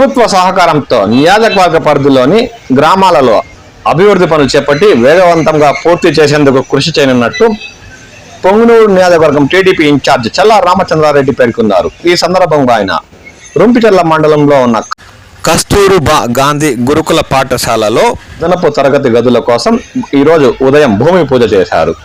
ప్రభుత్వ సహకారంతో నియోజకవర్గ పరిధిలోని గ్రామాలలో అభివృద్ధి పనులు చేపట్టి వేగవంతంగా పూర్తి చేసేందుకు కృషి చేయనున్నట్టు పొంగనూరు నియోజకవర్గం టీడీపీ ఇన్ఛార్జ్ చల్లా రామచంద్రారెడ్డి పేర్కొన్నారు. ఈ సందర్భంగా ఆయన రుంపిచెర్ల మండలంలో ఉన్న కస్తూర్బా గాంధీ గురుకుల పాఠశాలలో అదనపు తరగతి గదుల కోసం ఈరోజు ఉదయం భూమి పూజ చేశారు.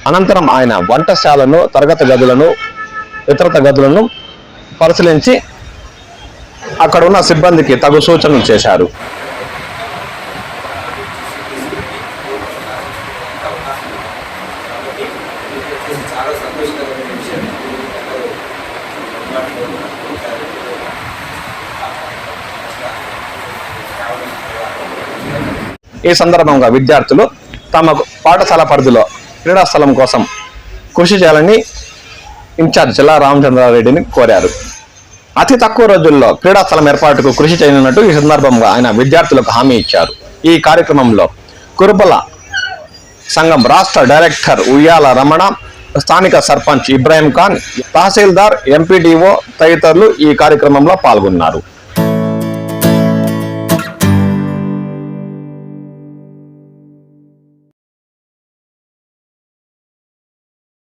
అనంతరం ఆయన వంటశాలను, తరగతి గదులను, ఇతరత గదులను పరిశీలించి అక్కడ ఉన్న సిబ్బందికి తగు సూచనలు చేశారు. ఈ సందర్భంగా విద్యార్థులు తమ పాఠశాల పరిధిలో క్రీడా స్థలం కోసం కృషి చేయాలని ఇన్ఛార్జ్ చల్లా రామచంద్రారెడ్డిని కోరారు. అతి తక్కువ రోజుల్లో క్రీడా స్థలం ఏర్పాటుకు కృషి చేయనున్నట్టు ఈ సందర్భంగా ఆయన విద్యార్థులకు హామీ ఇచ్చారు. ఈ కార్యక్రమంలో కురుబల సంఘం రాష్ట్ర డైరెక్టర్ ఉయ్యాల రమణ, స్థానిక సర్పంచ్ ఇబ్రాహీం ఖాన్, తహసీల్దార్, ఎంపీడీఓ తదితరులు ఈ కార్యక్రమంలో పాల్గొన్నారు.